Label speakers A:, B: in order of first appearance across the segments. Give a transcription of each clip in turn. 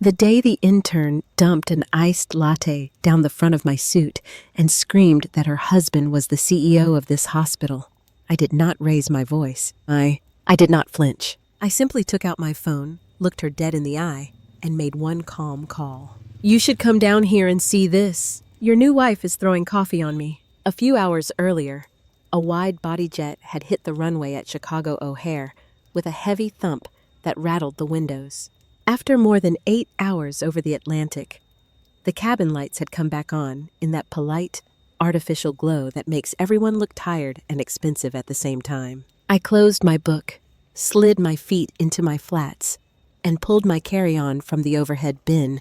A: The day the intern dumped an iced latte down the front of my suit and screamed that her husband was the CEO of this hospital, I did not raise my voice. I did not flinch. I simply took out my phone, looked her dead in the eye, and made one calm call. "You should come down here and see this. Your new wife is throwing coffee on me." A few hours earlier, a wide-body jet had hit the runway at Chicago O'Hare with a heavy thump that rattled the windows. After more than 8 hours over the Atlantic, the cabin lights had come back on in that polite, artificial glow that makes everyone look tired and expensive at the same time. I closed my book, slid my feet into my flats, and pulled my carry-on from the overhead bin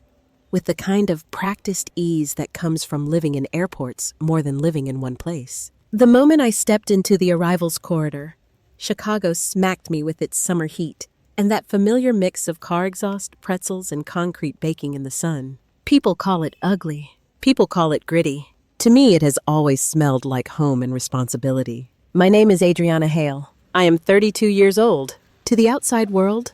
A: with the kind of practiced ease that comes from living in airports more than living in one place. The moment I stepped into the arrivals corridor, Chicago smacked me with its summer heat and that familiar mix of car exhaust, pretzels, and concrete baking in the sun. People call it ugly. People call it gritty. To me, it has always smelled like home and responsibility. My name is Adriana Hale. I am 32 years old. To the outside world,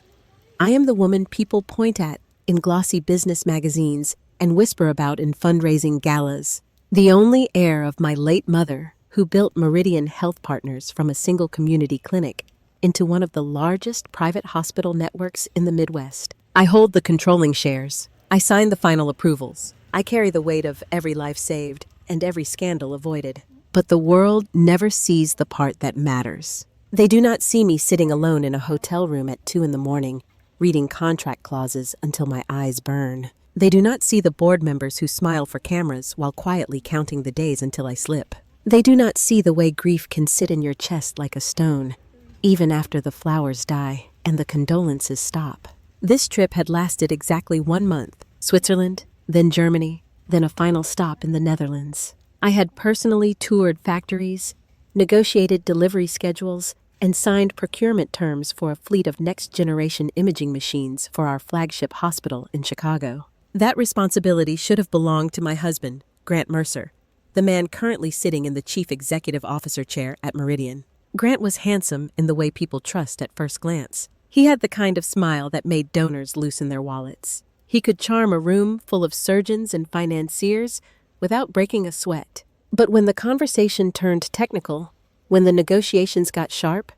A: I am the woman people point at in glossy business magazines and whisper about in fundraising galas. The only heir of my late mother, who built Meridian Health Partners from a single community clinic into one of the largest private hospital networks in the Midwest. I hold the controlling shares. I sign the final approvals. I carry the weight of every life saved and every scandal avoided. But the world never sees the part that matters. They do not see me sitting alone in a hotel room at 2 a.m, reading contract clauses until my eyes burn. They do not see the board members who smile for cameras while quietly counting the days until I slip. They do not see the way grief can sit in your chest like a stone, even after the flowers die and the condolences stop. This trip had lasted exactly 1 month. Switzerland, then Germany, then a final stop in the Netherlands. I had personally toured factories, negotiated delivery schedules, and signed procurement terms for a fleet of next-generation imaging machines for our flagship hospital in Chicago. That responsibility should have belonged to my husband, Grant Mercer, the man currently sitting in the Chief Executive Officer chair at Meridian. Grant was handsome in the way people trust at first glance. He had the kind of smile that made donors loosen their wallets. He could charm a room full of surgeons and financiers without breaking a sweat. But when the conversation turned technical, when the negotiations got sharp,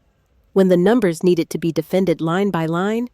A: when the numbers needed to be defended line by line,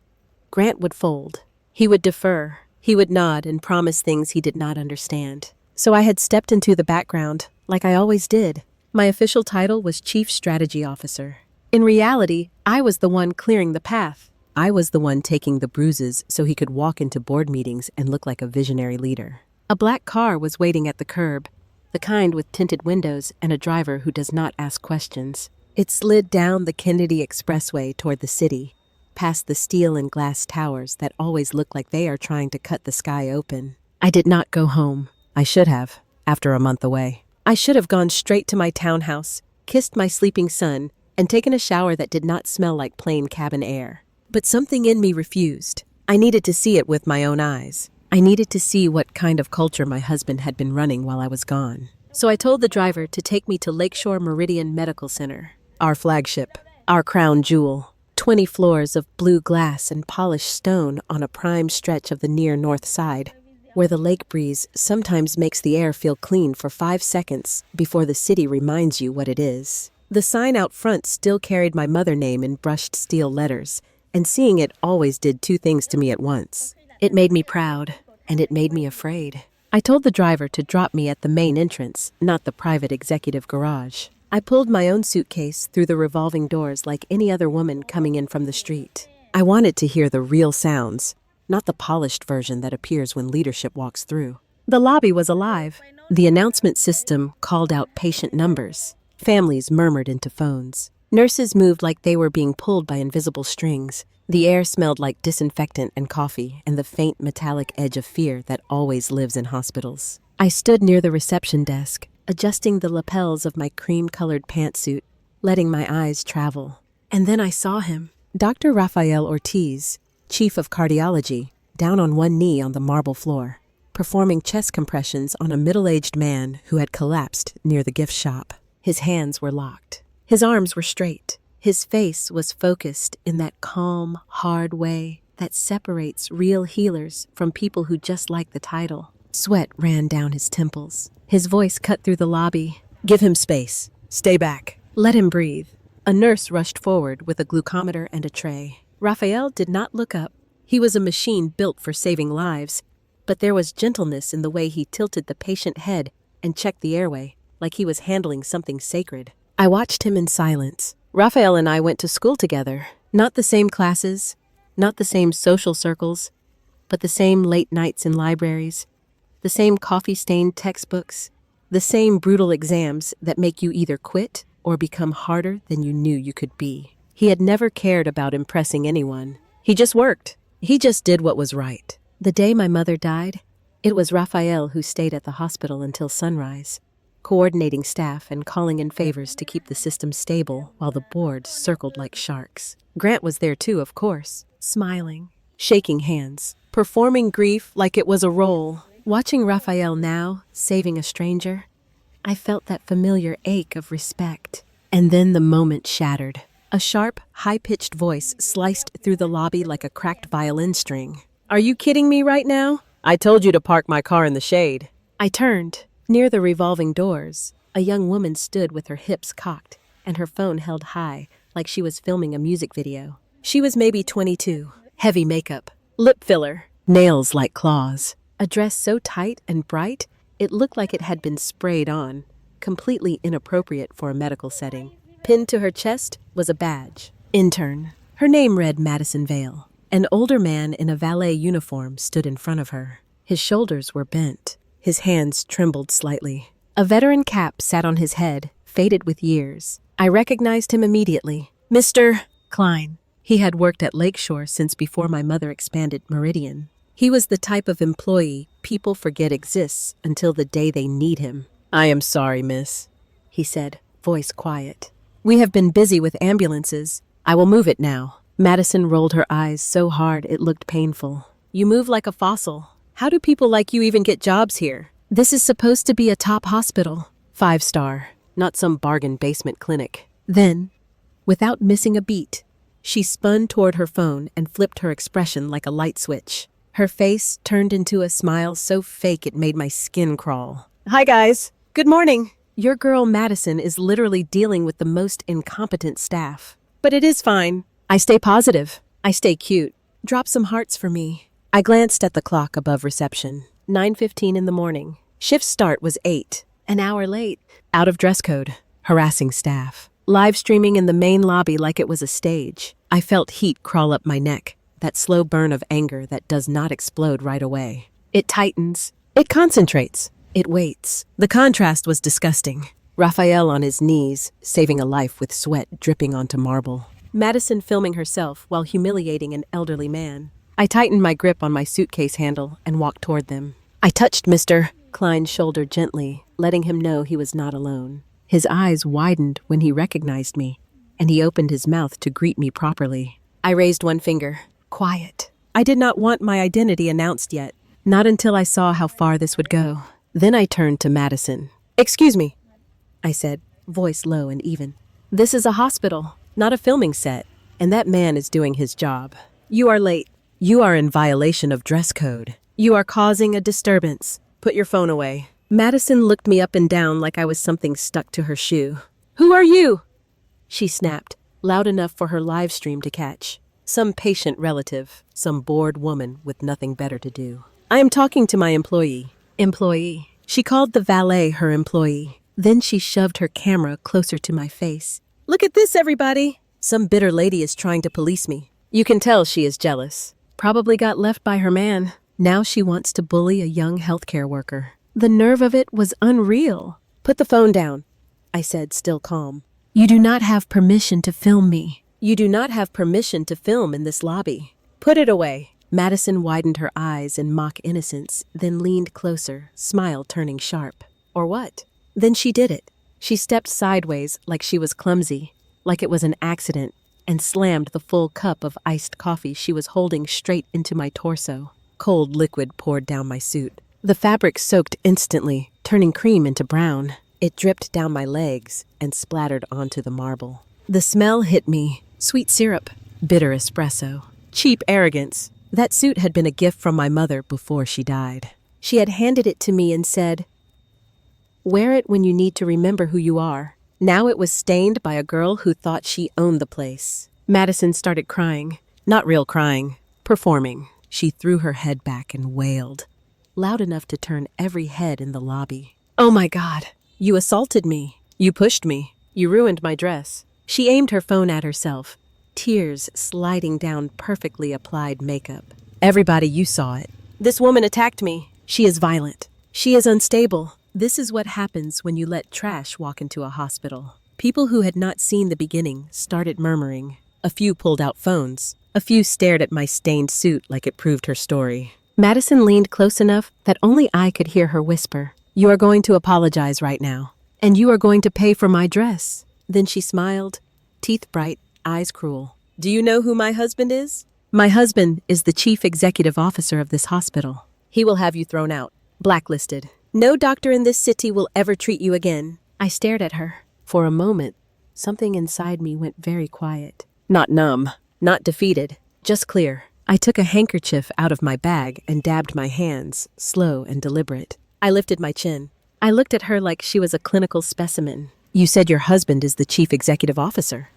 A: Grant would fold. He would defer. He would nod and promise things he did not understand. So I had stepped into the background, like I always did. My official title was Chief Strategy Officer. In reality, I was the one clearing the path. I was the one taking the bruises so he could walk into board meetings and look like a visionary leader. A black car was waiting at the curb, the kind with tinted windows and a driver who does not ask questions. It slid down the Kennedy Expressway toward the city, past the steel and glass towers that always look like they are trying to cut the sky open. I did not go home. I should have, after a month away. I should have gone straight to my townhouse, kissed my sleeping son, and taken a shower that did not smell like plain cabin air. But something in me refused. I needed to see it with my own eyes. I needed to see what kind of culture my husband had been running while I was gone. So I told the driver to take me to Lakeshore Meridian Medical Center, our flagship, our crown jewel. 20 floors of blue glass and polished stone on a prime stretch of the near north side, where the lake breeze sometimes makes the air feel clean for 5 seconds before the city reminds you what it is. The sign out front still carried my mother name in brushed steel letters, and seeing it always did 2 things to me at once. It made me proud, and it made me afraid. I told the driver to drop me at the main entrance, not the private executive garage. I pulled my own suitcase through the revolving doors like any other woman coming in from the street. I wanted to hear the real sounds, not the polished version that appears when leadership walks through. The lobby was alive. The announcement system called out patient numbers. Families murmured into phones. Nurses moved like they were being pulled by invisible strings. The air smelled like disinfectant and coffee and the faint metallic edge of fear that always lives in hospitals. I stood near the reception desk, adjusting the lapels of my cream-colored pantsuit, letting my eyes travel. And then I saw him, Dr. Rafael Ortiz, Chief of Cardiology, down on one knee on the marble floor, performing chest compressions on a middle-aged man who had collapsed near the gift shop. His hands were locked. His arms were straight. His face was focused in that calm, hard way that separates real healers from people who just like the title. Sweat ran down his temples. His voice cut through the lobby.
B: Give him space. Stay back.
A: Let him breathe. A nurse rushed forward with a glucometer and a tray. Raphael did not look up. He was a machine built for saving lives, but there was gentleness in the way he tilted the patient head and checked the airway, like he was handling something sacred. I watched him in silence. Raphael and I went to school together. Not the same classes, not the same social circles, but the same late nights in libraries, the same coffee-stained textbooks, the same brutal exams that make you either quit or become harder than you knew you could be. He had never cared about impressing anyone. He just worked. He just did what was right. The day my mother died, it was Raphael who stayed at the hospital until sunrise, coordinating staff and calling in favors to keep the system stable while the board circled like sharks. Grant was there too, of course, smiling, shaking hands, performing grief like it was a role. Watching Raphael now, saving a stranger, I felt that familiar ache of respect. And then the moment shattered. A sharp, high-pitched voice sliced through the lobby like a cracked violin string.
B: Are you kidding me right now? I told you to park my car in the shade.
A: I turned. Near the revolving doors, a young woman stood with her hips cocked and her phone held high like she was filming a music video. She was maybe 22. Heavy makeup, lip filler, nails like claws. A dress so tight and bright, it looked like it had been sprayed on, completely inappropriate for a medical setting. Pinned to her chest was a badge. Intern. Her name read Madison Vale. An older man in a valet uniform stood in front of her. His shoulders were bent. His hands trembled slightly. A veteran cap sat on his head, faded with years. I recognized him immediately. Mr. Klein. He had worked at Lakeshore since before my mother expanded Meridian. He was the type of employee people forget exists until the day they need him.
B: I am sorry, miss,
A: he said, voice quiet. We have been busy with ambulances. I will move it now. Madison rolled her eyes so hard it looked painful. You move like a fossil. How do people like you even get jobs here? This is supposed to be a top hospital. 5-star, not some bargain basement clinic. Then, without missing a beat, she spun toward her phone and flipped her expression like a light switch. Her face turned into a smile so fake it made my skin crawl. Hi guys. Good morning. Your girl Madison is literally dealing with the most incompetent staff. But it is fine. I stay positive. I stay cute. Drop some hearts for me. I glanced at the clock above reception. 9:15 in the morning. Shift start was 8. An hour late. Out of dress code. Harassing staff. Live streaming in the main lobby like it was a stage. I felt heat crawl up my neck. That slow burn of anger that does not explode right away. It tightens. It concentrates. It waits. The contrast was disgusting. Raphael on his knees, saving a life with sweat dripping onto marble. Madison filming herself while humiliating an elderly man. I tightened my grip on my suitcase handle and walked toward them. I touched Mr. Klein's shoulder gently, letting him know he was not alone. His eyes widened when he recognized me, and he opened his mouth to greet me properly. I raised one finger. Quiet. I did not want my identity announced yet, not until I saw how far this would go. Then I turned to Madison. Excuse me, I said, voice low and even. This is a hospital, not a filming set, and that man is doing his job. You are late. You are in violation of dress code. You are causing a disturbance. Put your phone away. Madison looked me up and down like I was something stuck to her shoe. Who are you? She snapped, loud enough for her live stream to catch. Some patient relative, some bored woman with nothing better to do. I am talking to my employee. Employee. She called the valet her employee. Then she shoved her camera closer to my face. Look at this, everybody. Some bitter lady is trying to police me. You can tell she is jealous. Probably got left by her man. Now she wants to bully a young healthcare worker. The nerve of it was unreal. Put the phone down, I said, still calm. You do not have permission to film me. You do not have permission to film in this lobby. Put it away. Madison widened her eyes in mock innocence, then leaned closer, smile turning sharp. Or what? Then she did it. She stepped sideways like she was clumsy, like it was an accident, and slammed the full cup of iced coffee she was holding straight into my torso. Cold liquid poured down my suit. The fabric soaked instantly, turning cream into brown. It dripped down my legs and splattered onto the marble. The smell hit me. Sweet syrup, bitter espresso,
B: Cheap arrogance. That suit had been a gift from my mother before she died.
A: She had handed it to me and said, "Wear it when you need to remember who you are." Now it was stained by a girl who thought she owned the place. Madison started crying.
B: Not real crying. Performing.
A: She threw her head back and wailed, loud enough to turn every head in the lobby.
B: "Oh my God. You assaulted me. You pushed me. You ruined my dress."
A: She aimed her phone at herself, tears sliding down perfectly applied makeup.
B: "Everybody, you saw it. This woman attacked me. She is violent. She is unstable."
A: This is what happens when you let trash walk into a hospital. People who had not seen the beginning started murmuring.
B: A few pulled out phones. A few stared at my stained suit like it proved her story.
A: Madison leaned close enough that only I could hear her whisper,
B: "You are going to apologize right now.
A: and you are going to pay for my dress." Then she smiled, teeth bright, eyes cruel.
B: "Do you know who my husband is?"
A: "My husband is the chief executive officer of this hospital."
B: "He will have you thrown out. Blacklisted.
A: "No doctor in this city will ever treat you again." I stared at her. For a moment, something inside me went very quiet.
B: Not numb. Not defeated. Just clear.
A: I took a handkerchief out of my bag and dabbed my hands, slow and deliberate.
B: I lifted my chin.
A: I looked at her like she was a clinical specimen.
B: "You said your husband is the chief executive officer,"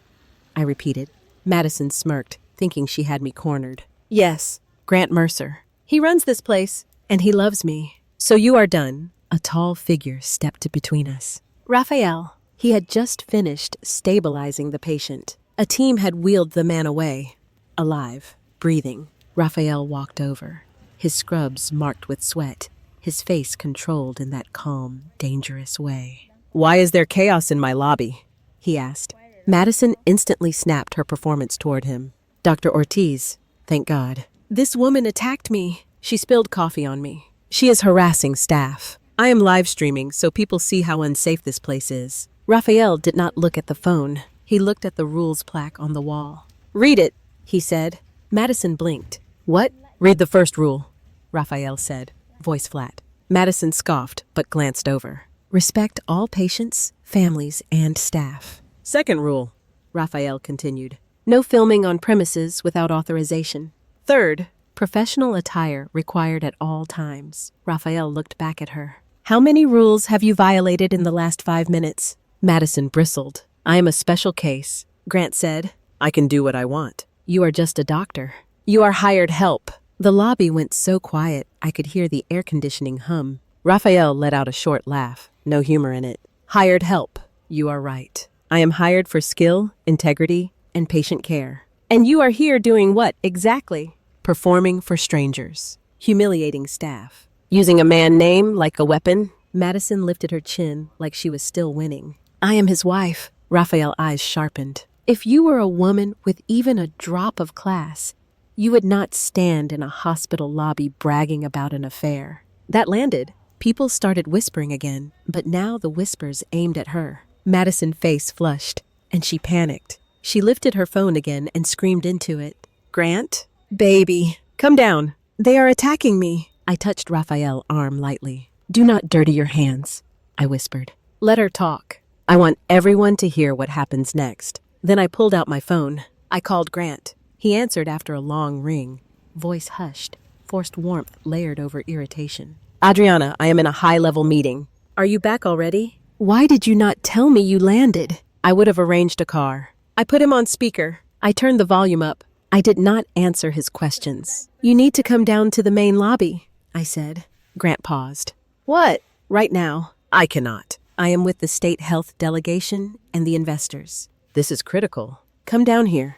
A: I repeated.
B: Madison smirked, thinking she had me cornered.
A: "Yes,
B: Grant Mercer. He runs this place.
A: and he loves me."
B: "So you are done."
A: A tall figure stepped between us. Raphael. He had just finished stabilizing the patient.
B: A team had wheeled the man away. Alive. Breathing.
A: Raphael walked over, his scrubs marked with sweat, his face controlled in that calm, dangerous way.
B: "Why is there chaos in my lobby?"
A: he asked.
B: Madison instantly snapped her performance toward him. "Dr. Ortiz, thank God.
A: This woman attacked me.
B: She spilled coffee on me. She is harassing staff. I am live streaming so people see how unsafe this place is."
A: Raphael did not look at the phone. He looked at the rules plaque on the wall.
B: "Read it," he said.
A: Madison blinked.
B: "What?" "Read the first rule," Raphael said, voice flat. Madison scoffed, but glanced over.
A: "Respect all patients, families, and staff."
B: "Second rule," Raphael continued.
A: "No filming on premises without authorization."
B: "Third,"
A: "Professional attire required at all times." Raphael looked back at her. "How many rules have you violated in the last 5 minutes?"
B: Madison bristled. "I am a special case," Grant said. "I can do what I want."
A: "You are just a doctor."
B: "You are hired help."
A: The lobby went so quiet I could hear the air conditioning hum.
B: Raphael let out a short laugh, no humor in it. "Hired help. You are right. I am hired for skill, integrity, and patient care."
A: "And you are here doing what exactly?"
B: "Performing for strangers. Humiliating staff. Using a man name like a weapon."
A: Madison lifted her chin like she was still winning.
B: "I am his wife." Raphael's eyes sharpened.
A: "If you were a woman with even a drop of class, you would not stand in a hospital lobby bragging about an affair."
B: That landed.
A: People started whispering again, but now the whispers aimed at her. Madison's face flushed, and she panicked. She lifted her phone again and screamed into it.
B: "Grant? Baby, come down. They are attacking me."
A: I touched Raphael's arm lightly. "Do not dirty your hands," I whispered.
B: "Let her talk. I want everyone to hear what happens next." Then I pulled out my phone. I called Grant. He answered after a long ring.
A: Voice hushed, forced warmth layered over irritation.
B: "Adriana, I am in a high-level meeting.
A: Are you back already? Why did you not tell me you landed?"
B: I would have arranged a car. I put him on speaker. I turned the volume up.
A: I did not answer his questions. "You need to come down to the main lobby," I said.
B: Grant paused.
A: "What?"
B: "Right now, I cannot.
A: I am with the state health delegation and the investors."
B: "This is critical."
A: "Come down here,"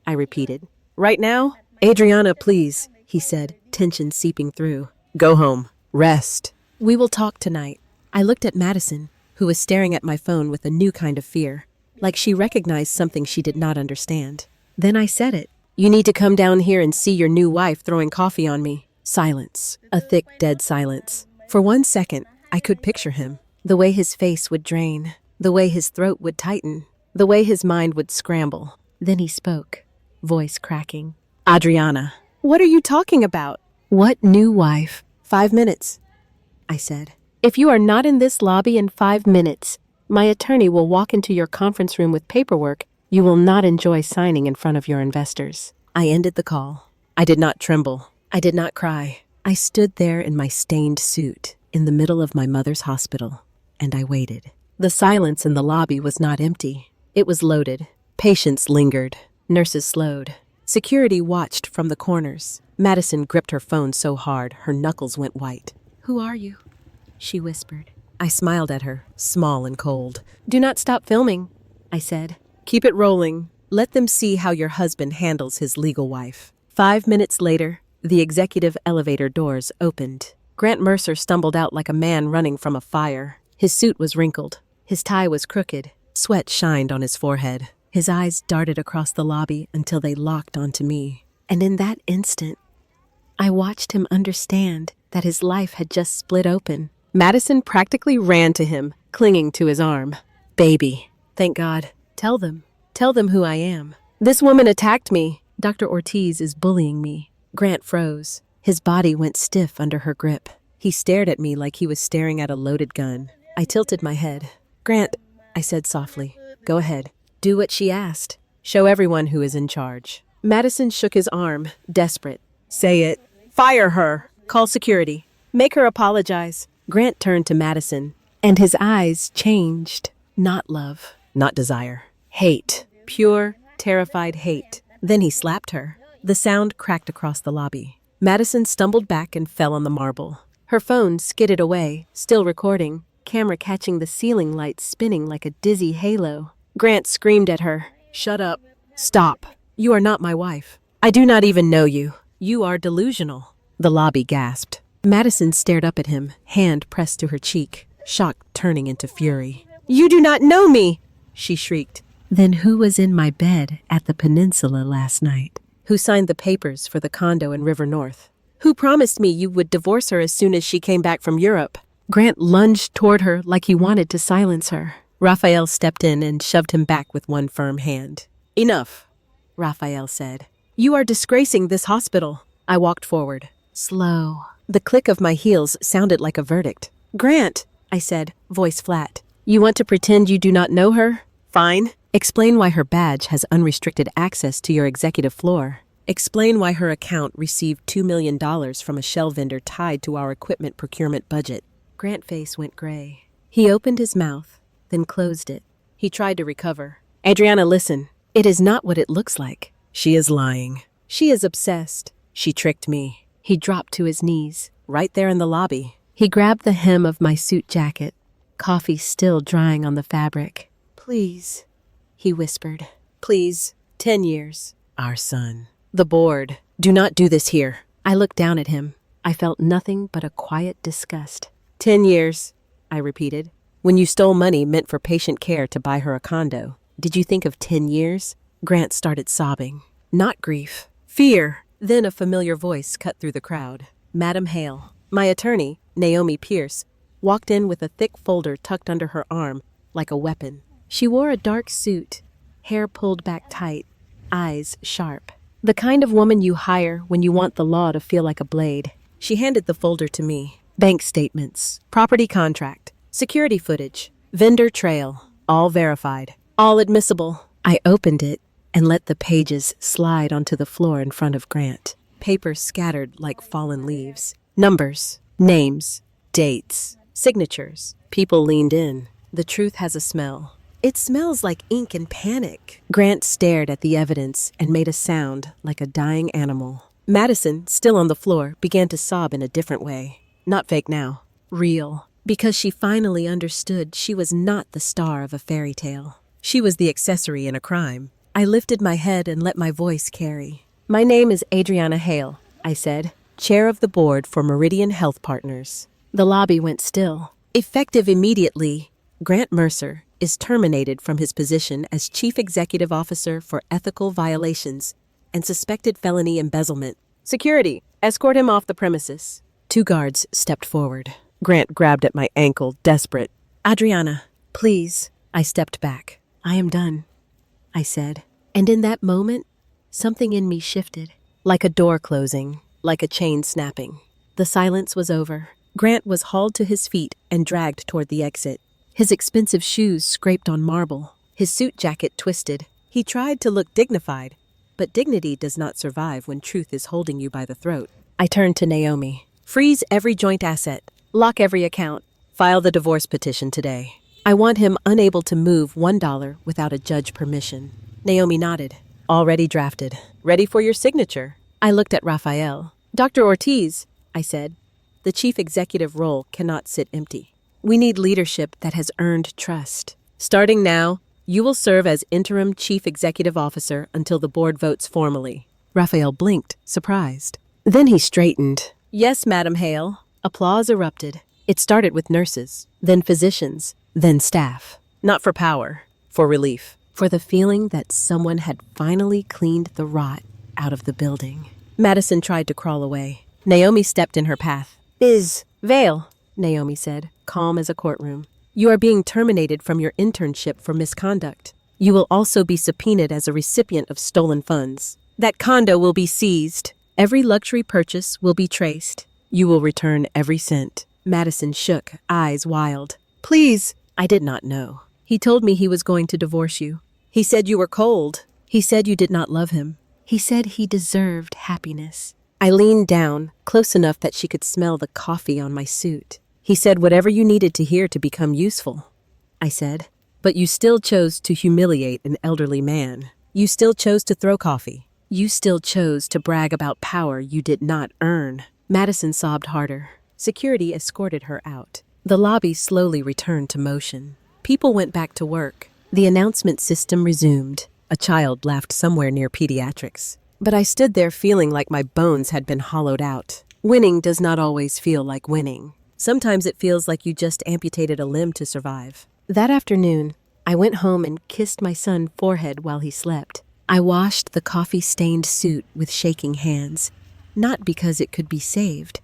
A: I repeated.
B: "Right now?"
A: "Adriana, please," he said, tension seeping through.
B: "Go home. Rest."
A: "We will talk tonight." I looked at Madison, who was staring at my phone with a new kind of fear, like she recognized something she did not understand. Then I said it.
B: "You need to come down here and see your new wife throwing coffee on me."
A: Silence. A thick, dead silence. For 1 second, I could picture him. The way his face would drain. The way his throat would tighten. The way his mind would scramble. Then he spoke, voice cracking.
B: "Adriana."
A: "What are you talking about?" "What new wife?"
B: 5 minutes,
A: I said. "If you are not in this lobby in 5 minutes, my attorney will walk into your conference room with paperwork you will not enjoy signing in front of your investors."
B: I ended the call. I did not tremble. I did not cry. I stood there in my stained suit, in the middle of my mother's hospital, and I waited. The silence in the lobby was not empty. It was loaded. Patients lingered. Nurses slowed. Security watched from the corners. Madison gripped her phone so hard, her knuckles went white.
A: Who are you? She whispered.
B: I smiled at her, small and cold.
A: Do not stop filming, I said.
B: Keep it rolling. Let them see how your husband handles his legal wife. 5 minutes later, the executive elevator doors opened. Grant Mercer stumbled out like a man running from a fire. His suit was wrinkled. His tie was crooked. Sweat shined on his forehead. His eyes darted across the lobby until they locked onto me.
A: And in that instant, I watched him understand that his life had just split open.
B: Madison practically ran to him, clinging to his arm. Baby, thank God. Tell them. Tell them who I am. This woman attacked me.
A: Dr. Ortiz is bullying me.
B: Grant froze. His body went stiff under her grip. He stared at me like he was staring at a loaded gun. I tilted my head. Grant, I said softly, go ahead. Do what she asked. Show everyone who is in charge. Madison shook his arm, desperate. Say it. Fire her. Call security. Make her apologize. Grant turned to Madison,
A: and his eyes changed.
B: Not love, not desire. Hate. Pure, terrified hate. Then he slapped her. The sound cracked across the lobby. Madison stumbled back and fell on the marble. Her phone skidded away, still recording, camera catching the ceiling lights spinning like a dizzy halo. Grant screamed at her. Shut up. Stop. You are not my wife. I do not even know you. You are delusional. The lobby gasped. Madison stared up at him, hand pressed to her cheek, shock turning into fury. You do not know me, she shrieked.
A: Then who was in my bed at the peninsula last night?
B: Who signed the papers for the condo in River North? Who promised me you would divorce her as soon as she came back from Europe? Grant lunged toward her like he wanted to silence her. Raphael stepped in and shoved him back with one firm hand. Enough, Raphael said. You are disgracing this hospital. I walked forward.
A: Slow.
B: The click of my heels sounded like a verdict. Grant, I said, voice flat. You want to pretend you do not know her? Fine. Explain why her badge has unrestricted access to your executive floor. Explain why her account received $2 million from a shell vendor tied to our equipment procurement budget. Grant's face went gray. He opened his mouth, then closed it. He tried to recover. Adriana, listen. It is not what it looks like. She is lying. She is obsessed. She tricked me. He dropped to his knees, right there in the lobby.
A: He grabbed the hem of my suit jacket, coffee still drying on the fabric.
B: Please, he whispered. Please, 10 years. Our son. The board. Do not do this here. I looked down at him. I felt nothing but a quiet disgust. 10 years, I repeated. When you stole money meant for patient care to buy her a condo, did you think of 10 years? Grant started sobbing. Not grief. Fear. Then a familiar voice cut through the crowd. Madam Hale, my attorney, Naomi Pierce, walked in with a thick folder tucked under her arm like a weapon. She wore a dark suit, hair pulled back tight, eyes sharp. The kind of woman you hire when you want the law to feel like a blade. She handed the folder to me. Bank statements, property contract, security footage, vendor trail, all verified, all admissible. I opened it and let the pages slide onto the floor in front of Grant. Papers scattered like fallen leaves. Numbers, names, dates, signatures. People leaned in. The truth has a smell. It smells like ink and panic. Grant stared at the evidence and made a sound like a dying animal. Madison, still on the floor, began to sob in a different way. Not fake now. Real. Because she finally understood she was not the star of a fairy tale. She was the accessory in a crime. I lifted my head and let my voice carry. My name is Adriana Hale, I said, chair of the board for Meridian Health Partners. The lobby went still. Effective immediately, Grant Mercer is terminated from his position as Chief Executive Officer for Ethical Violations and Suspected Felony Embezzlement. Security, escort him off the premises. 2 guards stepped forward. Grant grabbed at my ankle, desperate. Adriana, please. I stepped back. I am done, I said. And in that moment, something in me shifted. Like a door closing, like a chain snapping. The silence was over. Grant was hauled to his feet and dragged toward the exit. His expensive shoes scraped on marble. His suit jacket twisted. He tried to look dignified, but dignity does not survive when truth is holding you by the throat. I turned to Naomi. Freeze every joint asset. Lock every account. File the divorce petition today. I want him unable to move $1 without a judge permission. Naomi nodded. Already drafted. Ready for your signature. I looked at Raphael. Dr. Ortiz, I said, the chief executive role cannot sit empty. We need leadership that has earned trust. Starting now, you will serve as interim chief executive officer until the board votes formally. Raphael blinked, surprised. Then he straightened. Yes, Madam Hale. Applause erupted. It started with nurses, then physicians, then staff. Not for power, for relief. For the feeling that someone had finally cleaned the rot out of the building. Madison tried to crawl away. Naomi stepped in her path. Vale, Naomi said, calm as a courtroom. You are being terminated from your internship for misconduct. You will also be subpoenaed as a recipient of stolen funds. That condo will be seized. Every luxury purchase will be traced. You will return every cent. Madison shook, eyes wild. Please. I did not know. He told me he was going to divorce you. He said you were cold. He said you did not love him. He said he deserved happiness. I leaned down, close enough that she could smell the coffee on my suit. He said whatever you needed to hear to become useful. I said, but you still chose to humiliate an elderly man. You still chose to throw coffee. You still chose to brag about power you did not earn. Madison sobbed harder. Security escorted her out. The lobby slowly returned to motion. People went back to work. The announcement system resumed. A child laughed somewhere near pediatrics. But I stood there feeling like my bones had been hollowed out. Winning does not always feel like winning. Sometimes it feels like you just amputated a limb to survive. That afternoon, I went home and kissed my son's forehead while he slept. I washed the coffee-stained suit with shaking hands, not because it could be saved,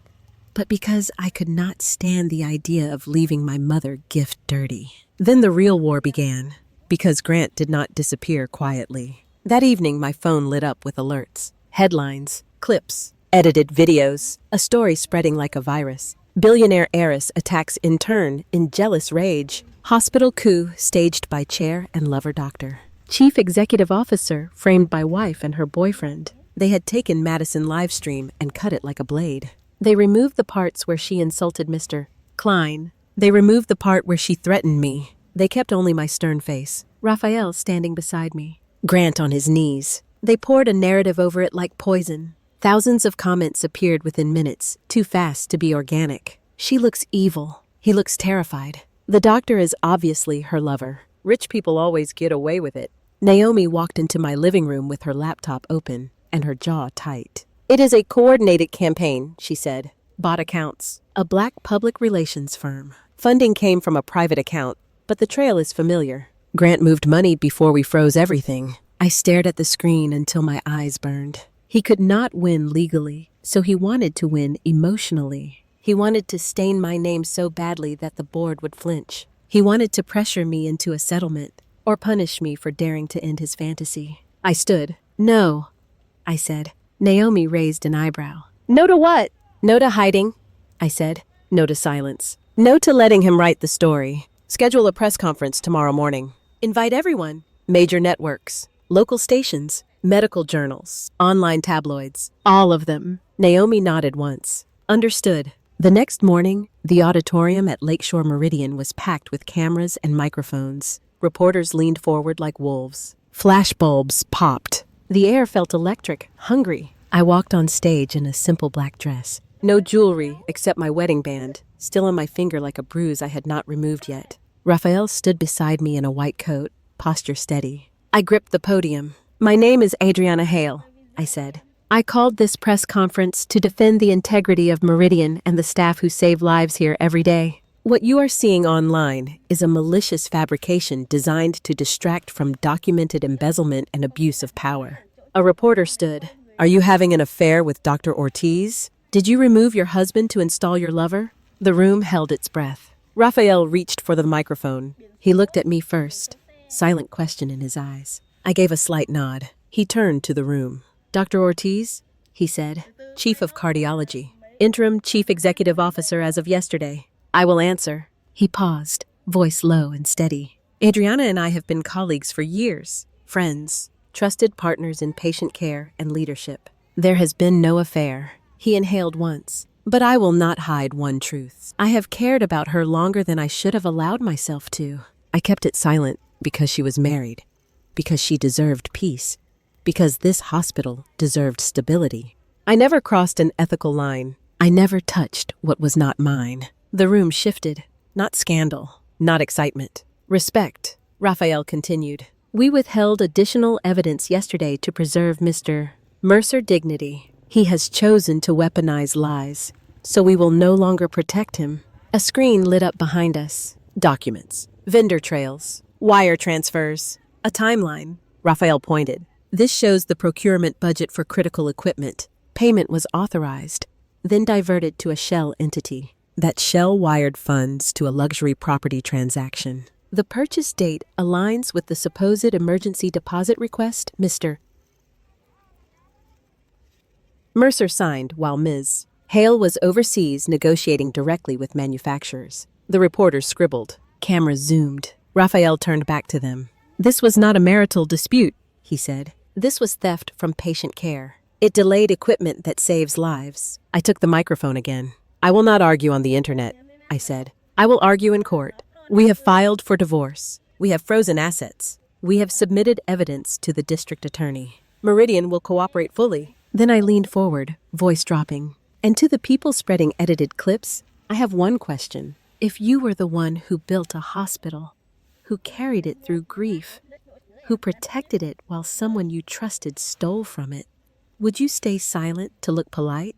B: but because I could not stand the idea of leaving my mother gift dirty. Then the real war began, because Grant did not disappear quietly. That evening, my phone lit up with alerts, headlines, clips, edited videos, a story spreading like a virus. Billionaire heiress attacks intern in jealous rage. Hospital coup staged by chair and lover doctor. Chief executive officer framed by wife and her boyfriend. They had taken Madison livestream and cut it like a blade. They removed the parts where she insulted Mr. Klein. They removed the part where she threatened me. They kept only my stern face. Raphael standing beside me. Grant on his knees. They poured a narrative over it like poison. Thousands of comments appeared within minutes, too fast to be organic. She looks evil. He looks terrified. The doctor is obviously her lover. Rich people always get away with it. Naomi walked into my living room with her laptop open and her jaw tight. It is a coordinated campaign, she said. Bought accounts. A black public relations firm. Funding came from a private account, but the trail is familiar. Grant moved money before we froze everything. I stared at the screen until my eyes burned. He could not win legally, so he wanted to win emotionally. He wanted to stain my name so badly that the board would flinch. He wanted to pressure me into a settlement, or punish me for daring to end his fantasy. I stood. No, I said. Naomi raised an eyebrow. No to what? No to hiding, I said. No to silence. No to letting him write the story. Schedule a press conference tomorrow morning. Invite everyone. Major networks, local stations, medical journals, online tabloids, all of them. Naomi nodded once. Understood. The next morning, the auditorium at Lakeshore Meridian was packed with cameras and microphones. Reporters leaned forward like wolves. Flashbulbs popped. The air felt electric, hungry. I walked on stage in a simple black dress. No jewelry except my wedding band, still on my finger like a bruise I had not removed yet. Raphael stood beside me in a white coat, posture steady. I gripped the podium. My name is Adriana Hale, I said. I called this press conference to defend the integrity of Meridian and the staff who save lives here every day. What you are seeing online is a malicious fabrication designed to distract from documented embezzlement and abuse of power. A reporter stood. Are you having an affair with Dr. Ortiz? Did you remove your husband to install your lover? The room held its breath. Raphael reached for the microphone. He looked at me first, silent question in his eyes. I gave a slight nod. He turned to the room. Dr. Ortiz, he said, Chief of Cardiology, Interim Chief Executive Officer as of yesterday. I will answer. He paused, voice low and steady. Adriana and I have been colleagues for years, friends. trusted partners in patient care and leadership. There has been no affair. He inhaled once. But I will not hide one truth. I have cared about her longer than I should have allowed myself to. I kept it silent because she was married, because she deserved peace, because this hospital deserved stability. I never crossed an ethical line. I never touched what was not mine. The room shifted. Not scandal, not excitement. Respect, Raphael continued. We withheld additional evidence yesterday to preserve Mr. Mercer's dignity. He has chosen to weaponize lies, so we will no longer protect him. A screen lit up behind us. Documents, vendor trails, wire transfers, a timeline. Raphael pointed. This shows the procurement budget for critical equipment. Payment was authorized, then diverted to a shell entity. That shell wired funds to a luxury property transaction. The purchase date aligns with the supposed emergency deposit request Mr. Mercer signed while Ms. Hale was overseas negotiating directly with manufacturers. The reporters scribbled. Cameras zoomed. Raphael turned back to them. This was not a marital dispute, he said. This was theft from patient care. It delayed equipment that saves lives. I took the microphone again. I will not argue on the internet, I said. I will argue in court. We have filed for divorce. We have frozen assets. We have submitted evidence to the district attorney. Meridian will cooperate fully. Then I leaned forward, voice dropping. And to the people spreading edited clips, I have one question. If you were the one who built a hospital, who carried it through grief, who protected it while someone you trusted stole from it, would you stay silent to look polite?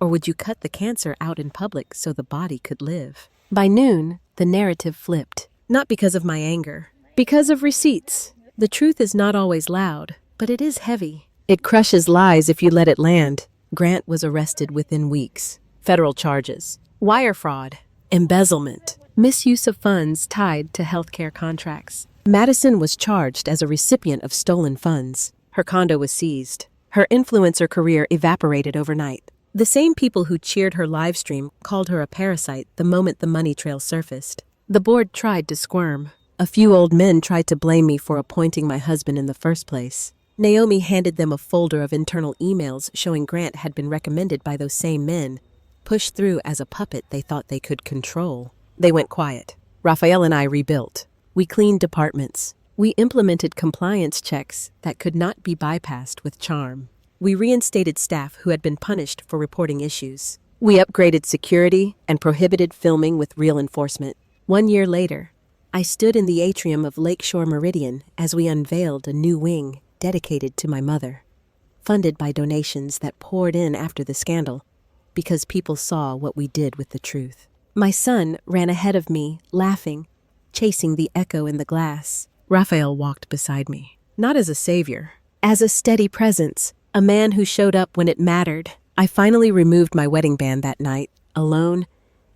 B: Or would you cut the cancer out in public so the body could live? By noon, the narrative flipped. Not because of my anger, because of receipts. The truth is not always loud, but it is heavy. It crushes lies if you let it land. Grant was arrested within weeks. Federal charges, wire fraud, embezzlement, misuse of funds tied to healthcare contracts. Madison was charged as a recipient of stolen funds. Her condo was seized. Her influencer career evaporated overnight. The same people who cheered her live stream called her a parasite the moment the money trail surfaced. The board tried to squirm. A few old men tried to blame me for appointing my husband in the first place. Naomi handed them a folder of internal emails showing Grant had been recommended by those same men, pushed through as a puppet they thought they could control. They went quiet. Raphael and I rebuilt. We cleaned departments. We implemented compliance checks that could not be bypassed with charm. We reinstated staff who had been punished for reporting issues. We upgraded security and prohibited filming with real enforcement. 1 year later, I stood in the atrium of Lakeshore Meridian as we unveiled a new wing dedicated to my mother, funded by donations that poured in after the scandal, because people saw what we did with the truth. My son ran ahead of me, laughing, chasing the echo in the glass. Raphael walked beside me, not as a savior, as a steady presence, a man who showed up when it mattered. I finally removed my wedding band that night, alone,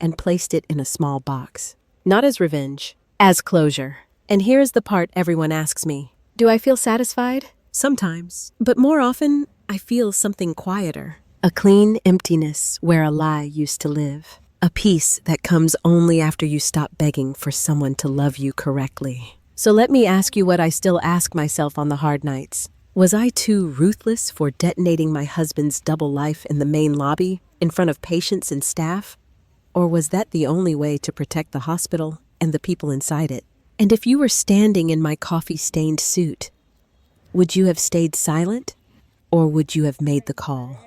B: and placed it in a small box. Not as revenge, as closure. And here is the part everyone asks me. Do I feel satisfied? Sometimes. But more often, I feel something quieter. A clean emptiness where a lie used to live. A peace that comes only after you stop begging for someone to love you correctly. So let me ask you what I still ask myself on the hard nights. Was I too ruthless for detonating my husband's double life in the main lobby, in front of patients and staff? Or was that the only way to protect the hospital and the people inside it? And if you were standing in my coffee-stained suit, would you have stayed silent, or would you have made the call?